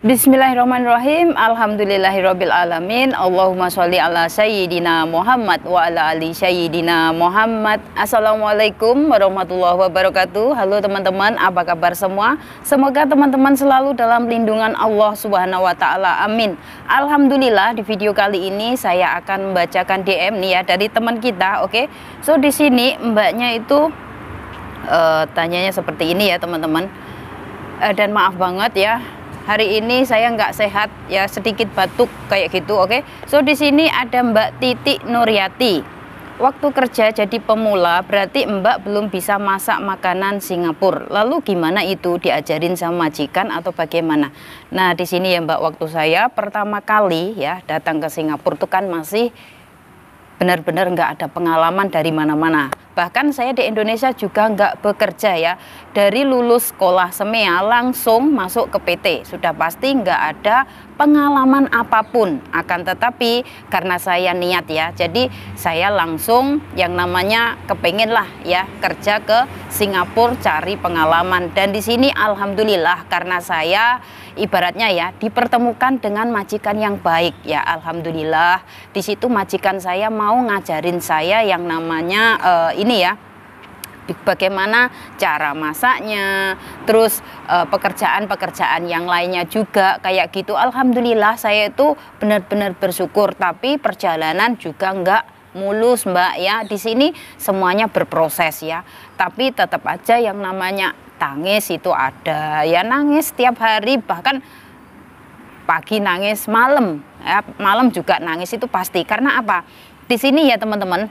Bismillahirrahmanirrahim. Alhamdulillahirabbil alamin. Allahumma sholli ala sayyidina Muhammad wa ala ali sayyidina Muhammad. Assalamualaikum warahmatullahi wabarakatuh. Halo teman-teman, apa kabar semua? Semoga teman-teman selalu dalam lindungan Allah Subhanahu wa taala. Amin. Alhamdulillah, di video kali ini saya akan membacakan DM nih ya dari teman kita, oke? So di sini mbaknya itu tanyanya seperti ini ya, teman-teman. Dan maaf banget ya, hari ini saya nggak sehat ya, sedikit batuk kayak gitu, oke? So di sini ada Mbak Titik Nuryati. Waktu kerja jadi pemula berarti Mbak belum bisa masak makanan Singapura. Lalu gimana itu, diajarin sama majikan atau bagaimana? Nah di sini ya Mbak, waktu saya pertama kali ya datang ke Singapura itu kan masih benar-benar nggak ada pengalaman dari mana-mana. Bahkan saya di Indonesia juga nggak bekerja ya. Dari lulus sekolah semea langsung masuk ke PT. Sudah pasti nggak ada pengalaman apapun. Akan tetapi karena saya niat ya, jadi saya langsung yang namanya kepengen lah ya kerja ke Singapura cari pengalaman. Dan di sini alhamdulillah karena saya ibaratnya ya dipertemukan dengan majikan yang baik ya, alhamdulillah. Di situ majikan saya mau ngajarin saya yang namanya ini ya, bagaimana cara masaknya, terus pekerjaan-pekerjaan yang lainnya juga kayak gitu. Alhamdulillah saya itu benar-benar bersyukur. Tapi perjalanan juga nggak mulus Mbak ya. Di sini semuanya berproses ya. Tapi tetap aja yang namanya tangis itu ada ya, nangis setiap hari, bahkan pagi nangis, malam ya, malam juga nangis itu pasti. Karena apa? Di sini ya teman-teman,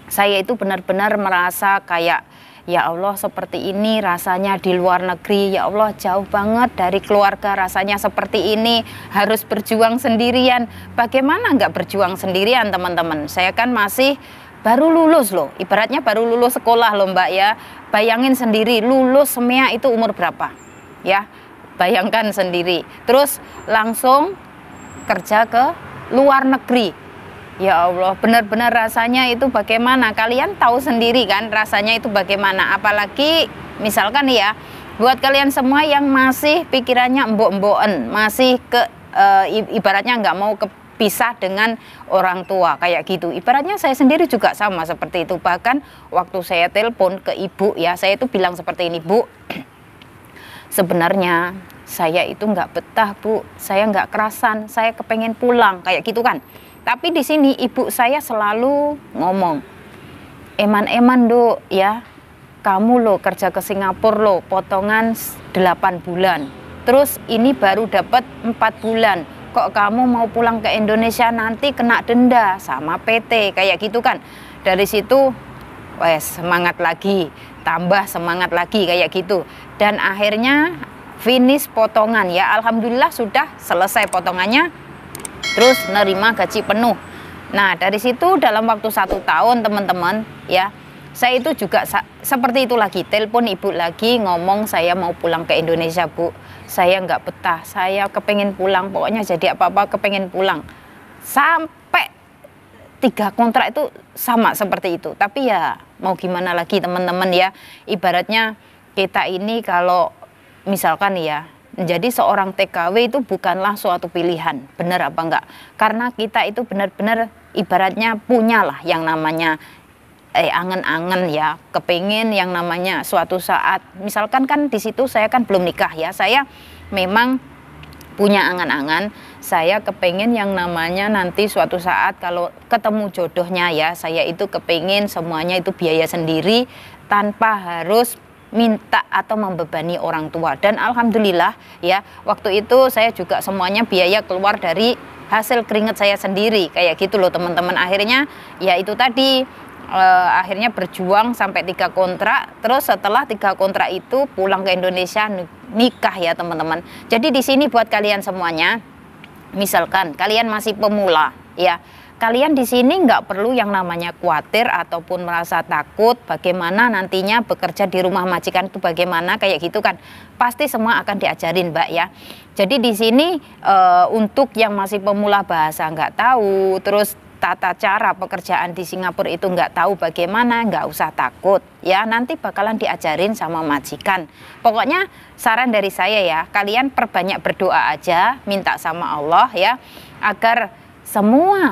saya itu benar-benar merasa kayak ya Allah, seperti ini rasanya di luar negeri. Ya Allah, jauh banget dari keluarga, rasanya seperti ini, harus berjuang sendirian. Bagaimana nggak berjuang sendirian teman-teman? Saya kan masih baru lulus loh, ibaratnya baru lulus sekolah loh Mbak ya. Bayangin sendiri, lulus semea itu umur berapa ya, bayangkan sendiri. Terus langsung kerja ke luar negeri. Ya Allah, benar-benar rasanya itu bagaimana? Kalian tahu sendiri kan rasanya itu bagaimana. Apalagi misalkan ya, buat kalian semua yang masih pikirannya embok-emboken, masih ibaratnya nggak mau kepisah dengan orang tua kayak gitu. Ibaratnya saya sendiri juga sama seperti itu. Bahkan waktu saya telepon ke ibu ya, saya itu bilang seperti ini, Bu, sebenarnya saya itu nggak betah Bu, saya nggak kerasan, saya kepengen pulang kayak gitu kan. Tapi di sini ibu saya selalu ngomong, eman-eman Dok ya, kamu lo kerja ke Singapura lo potongan 8 bulan, terus ini baru dapat 4 bulan, kok kamu mau pulang ke Indonesia nanti kena denda sama PT kayak gitu kan. Dari situ wes semangat lagi, tambah semangat lagi kayak gitu. Dan akhirnya finish potongan ya, alhamdulillah sudah selesai potongannya. Terus nerima gaji penuh. Nah dari situ dalam waktu 1 tahun teman-teman ya, saya itu juga seperti itu lagi, telepon ibu lagi ngomong saya mau pulang ke Indonesia Bu, saya nggak betah, saya kepengen pulang, pokoknya jadi apa-apa kepengen pulang. Sampai 3 kontrak itu sama seperti itu. Tapi ya mau gimana lagi teman-teman ya, ibaratnya kita ini kalau misalkan ya menjadi seorang TKW itu bukanlah suatu pilihan, benar apa enggak? Karena kita itu benar-benar ibaratnya punyalah yang namanya angen-angen ya, kepingin yang namanya suatu saat, misalkan kan di situ saya kan belum nikah ya, saya memang punya angan-angan, saya kepingin yang namanya nanti suatu saat kalau ketemu jodohnya ya, saya itu kepingin semuanya itu biaya sendiri tanpa harus minta atau membebani orang tua. Dan alhamdulillah ya, waktu itu saya juga semuanya biaya keluar dari hasil keringat saya sendiri kayak gitu loh teman-teman. Akhirnya ya itu tadi, akhirnya berjuang sampai 3 kontrak. Terus setelah 3 kontrak itu pulang ke Indonesia, nikah ya teman-teman. Jadi di sini buat kalian semuanya, misalkan kalian masih pemula ya, kalian di sini nggak perlu yang namanya khawatir ataupun merasa takut bagaimana nantinya bekerja di rumah majikan itu bagaimana kayak gitu kan. Pasti semua akan diajarin Mbak ya. Jadi di sini untuk yang masih pemula bahasa nggak tahu, terus tata cara pekerjaan di Singapura itu nggak tahu bagaimana, nggak usah takut ya, nanti bakalan diajarin sama majikan. Pokoknya saran dari saya ya, kalian perbanyak berdoa aja, minta sama Allah ya, agar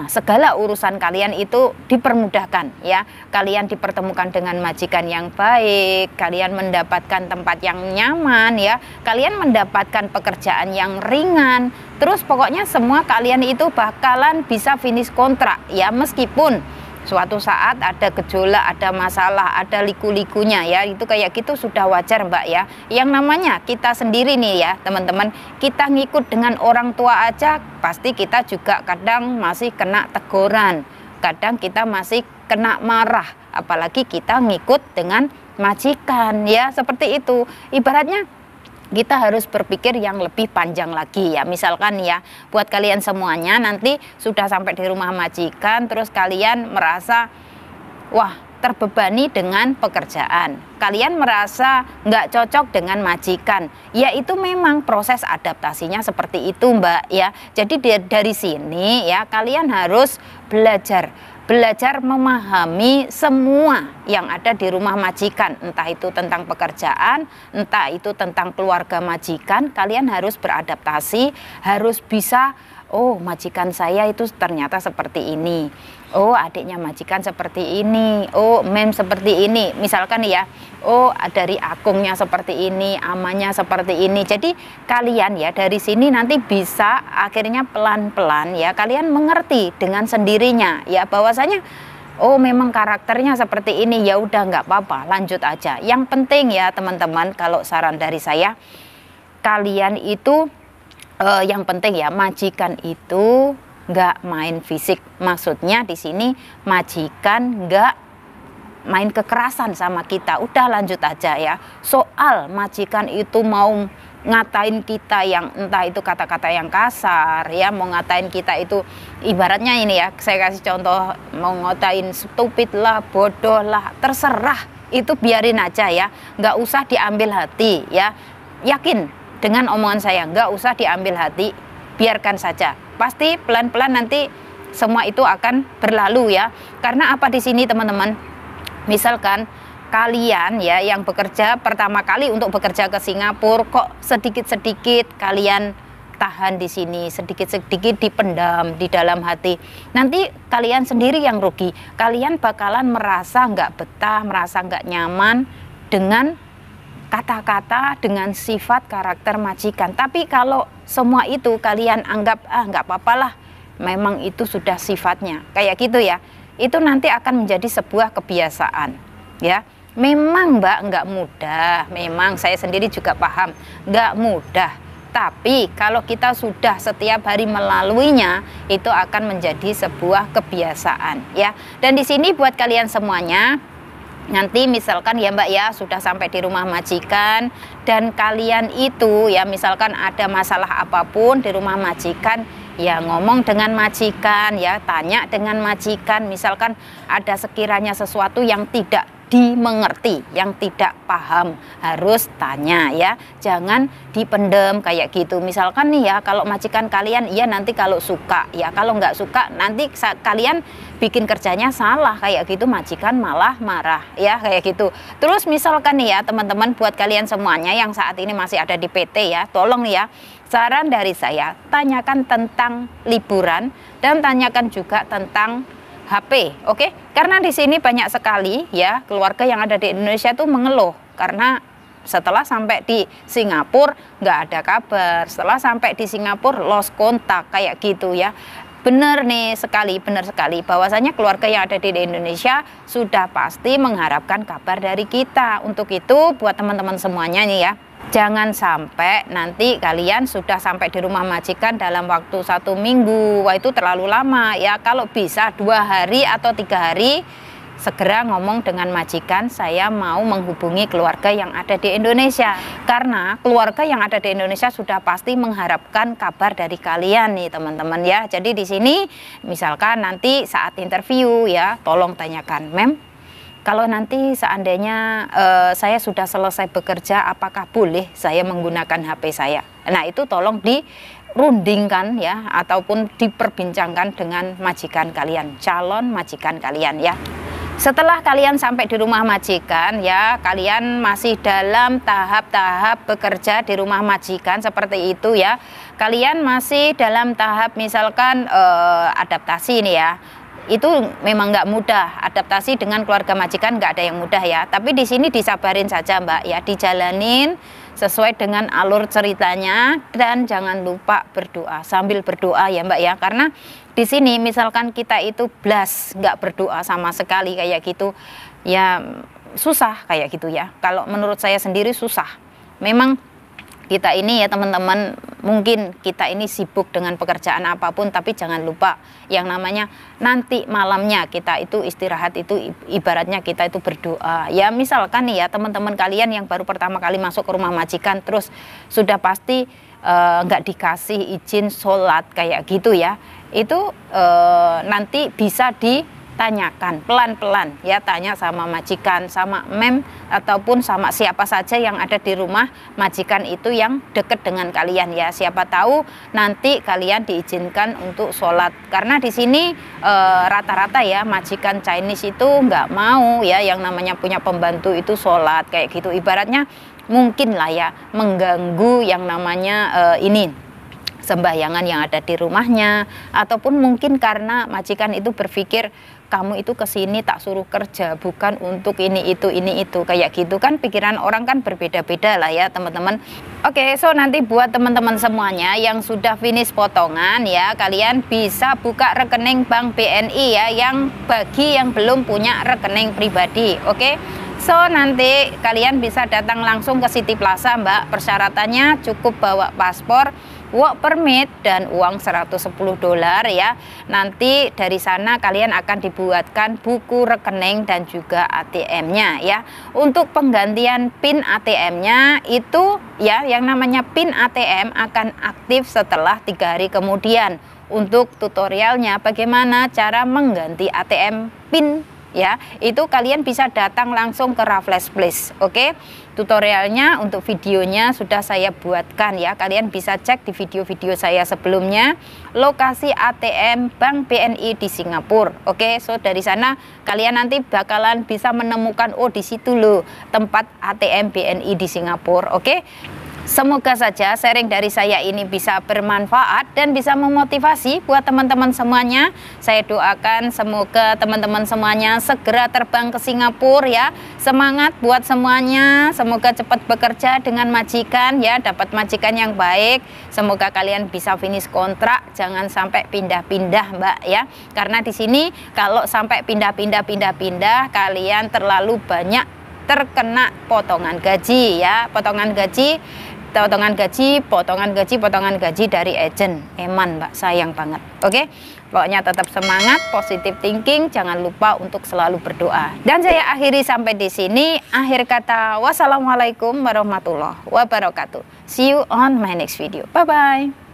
segala urusan kalian itu dipermudahkan ya. Kalian dipertemukan dengan majikan yang baik, kalian mendapatkan tempat yang nyaman ya, kalian mendapatkan pekerjaan yang ringan. Terus pokoknya semua kalian itu bakalan bisa finish kontrak ya, meskipun suatu saat ada gejolak, ada masalah, ada liku-likunya ya, itu kayak gitu sudah wajar Mbak ya. Yang namanya kita sendiri nih ya teman-teman, kita ngikut dengan orang tua aja pasti kita juga kadang masih kena teguran, kadang kita masih kena marah, apalagi kita ngikut dengan majikan ya, seperti itu. Ibaratnya kita harus berpikir yang lebih panjang lagi ya. Misalkan ya, buat kalian semuanya nanti sudah sampai di rumah majikan, terus kalian merasa wah terbebani dengan pekerjaan, kalian merasa nggak cocok dengan majikan, ya itu memang proses adaptasinya seperti itu Mbak ya. Jadi dari sini ya kalian harus belajar memahami semua yang ada di rumah majikan, entah itu tentang pekerjaan, entah itu tentang keluarga majikan. Kalian harus beradaptasi, harus bisa, oh majikan saya itu ternyata seperti ini, oh adiknya majikan seperti ini, oh mem seperti ini, misalkan ya, oh dari akungnya seperti ini, amanya seperti ini. Jadi kalian ya dari sini nanti bisa akhirnya pelan-pelan ya kalian mengerti dengan sendirinya ya, bahwasanya oh memang karakternya seperti ini, ya udah nggak apa-apa, lanjut aja. Yang penting ya teman-teman, kalau saran dari saya, kalian itu yang penting ya, majikan itu nggak main fisik. Maksudnya di sini majikan nggak main kekerasan sama kita. Udah lanjut aja ya. Soal majikan itu mau ngatain kita yang entah itu kata-kata yang kasar ya, mau ngatain kita itu ibaratnya ini ya, saya kasih contoh, mau ngatain stupid lah, bodoh lah, terserah, itu biarin aja ya, nggak usah diambil hati ya. Yakin dengan omongan saya, nggak usah diambil hati, biarkan saja. Pasti pelan-pelan nanti semua itu akan berlalu ya. Karena apa di sini teman-teman? Misalkan kalian ya yang bekerja pertama kali untuk bekerja ke Singapura, kok sedikit-sedikit kalian tahan di sini, sedikit-sedikit dipendam di dalam hati. Nanti kalian sendiri yang rugi. Kalian bakalan merasa nggak betah, merasa nggak nyaman dengan kata-kata, dengan sifat karakter majikan. Tapi kalau semua itu kalian anggap nggak apa-apalah, memang itu sudah sifatnya kayak gitu ya, itu nanti akan menjadi sebuah kebiasaan ya. Memang Mbak nggak mudah, memang saya sendiri juga paham nggak mudah, tapi kalau kita sudah setiap hari melaluinya, itu akan menjadi sebuah kebiasaan ya. Dan di sini buat kalian semuanya, nanti misalkan ya Mbak ya sudah sampai di rumah majikan dan kalian itu ya misalkan ada masalah apapun di rumah majikan, ya ngomong dengan majikan ya, tanya dengan majikan. Misalkan ada sekiranya sesuatu yang tidak dimengerti, yang tidak paham, harus tanya ya, jangan dipendem kayak gitu. Misalkan nih ya, kalau majikan kalian iya nanti kalau suka ya, kalau nggak suka nanti kalian bikin kerjanya salah kayak gitu, majikan malah marah ya kayak gitu. Terus misalkan nih ya teman-teman, buat kalian semuanya yang saat ini masih ada di PT ya, tolong ya, saran dari saya, tanyakan tentang liburan dan tanyakan juga tentang HP, oke? Karena di sini banyak sekali ya keluarga yang ada di Indonesia tuh mengeluh karena setelah sampai di Singapura nggak ada kabar, setelah sampai di Singapura lost kontak kayak gitu ya. Benar nih sekali, benar sekali bahwasanya keluarga yang ada di Indonesia sudah pasti mengharapkan kabar dari kita. Untuk itu buat teman-teman semuanya nih ya, jangan sampai nanti kalian sudah sampai di rumah majikan dalam waktu 1 minggu, wah itu terlalu lama ya. Kalau bisa 2 hari atau 3 hari, segera ngomong dengan majikan, saya mau menghubungi keluarga yang ada di Indonesia. Karena keluarga yang ada di Indonesia sudah pasti mengharapkan kabar dari kalian nih teman-teman ya. Jadi di sini misalkan nanti saat interview ya, tolong tanyakan, Mem, kalau nanti seandainya saya sudah selesai bekerja, apakah boleh saya menggunakan HP saya? Nah itu tolong rundingkan ya, ataupun diperbincangkan dengan majikan kalian, calon majikan kalian ya. Setelah kalian sampai di rumah majikan ya, kalian masih dalam tahap-tahap bekerja di rumah majikan seperti itu ya. Kalian masih dalam tahap misalkan adaptasi nih ya. Itu memang nggak mudah, adaptasi dengan keluarga majikan nggak ada yang mudah ya. Tapi di sini disabarin saja Mbak ya, dijalanin sesuai dengan alur ceritanya, dan jangan lupa berdoa, sambil berdoa ya Mbak ya. Karena di sini misalkan kita itu blas nggak berdoa sama sekali kayak gitu ya, susah kayak gitu ya. Kalau menurut saya sendiri susah. Memang kita ini ya teman-teman, mungkin kita ini sibuk dengan pekerjaan apapun, tapi jangan lupa yang namanya nanti malamnya kita itu istirahat, itu ibaratnya kita itu berdoa ya. Misalkan nih ya teman-teman kalian yang baru pertama kali masuk ke rumah majikan, terus sudah pasti nggak dikasih izin sholat kayak gitu ya, itu nanti bisa ditanyakan pelan-pelan ya, tanya sama majikan, sama mem ataupun sama siapa saja yang ada di rumah majikan itu yang deket dengan kalian ya. Siapa tahu nanti kalian diizinkan untuk sholat, karena di sini rata-rata ya majikan Chinese itu nggak mau ya yang namanya punya pembantu itu sholat kayak gitu. Ibaratnya mungkin lah ya mengganggu yang namanya ini sembahyangan yang ada di rumahnya, ataupun mungkin karena majikan itu berpikir kamu itu kesini tak suruh kerja, bukan untuk ini itu kayak gitu kan. Pikiran orang kan berbeda-beda lah ya teman-teman. Oke, so nanti buat teman-teman semuanya yang sudah finish potongan ya, kalian bisa buka rekening bank BNI ya, yang bagi yang belum punya rekening pribadi. Oke, so nanti kalian bisa datang langsung ke City Plaza Mbak. Persyaratannya cukup bawa paspor, work permit, dan uang $110 ya. Nanti dari sana kalian akan dibuatkan buku rekening dan juga ATM-nya ya. Untuk penggantian PIN ATM-nya itu ya, yang namanya PIN ATM akan aktif setelah 3 hari kemudian. Untuk tutorialnya bagaimana cara mengganti ATM PIN ya, itu kalian bisa datang langsung ke Raffles Place. Oke, tutorialnya untuk videonya sudah saya buatkan ya, kalian bisa cek di video-video saya sebelumnya lokasi ATM Bank BNI di Singapura. Oke, so dari sana kalian nanti bakalan bisa menemukan, oh di situ loh tempat ATM BNI di Singapura. Oke, semoga saja sharing dari saya ini bisa bermanfaat dan bisa memotivasi buat teman-teman semuanya. Saya doakan semoga teman-teman semuanya segera terbang ke Singapura ya. Semangat buat semuanya, semoga cepat bekerja dengan majikan ya, dapat majikan yang baik. Semoga kalian bisa finish kontrak, jangan sampai pindah-pindah Mbak ya. Karena di sini kalau sampai pindah-pindah kalian terlalu banyak terkena potongan gaji ya, potongan gaji dari agent. Eman Mbak, sayang banget. Oke, pokoknya tetap semangat, positive thinking, jangan lupa untuk selalu berdoa. Dan saya akhiri sampai di sini. Akhir kata, wassalamualaikum warahmatullahi wabarakatuh. See you on my next video. Bye bye.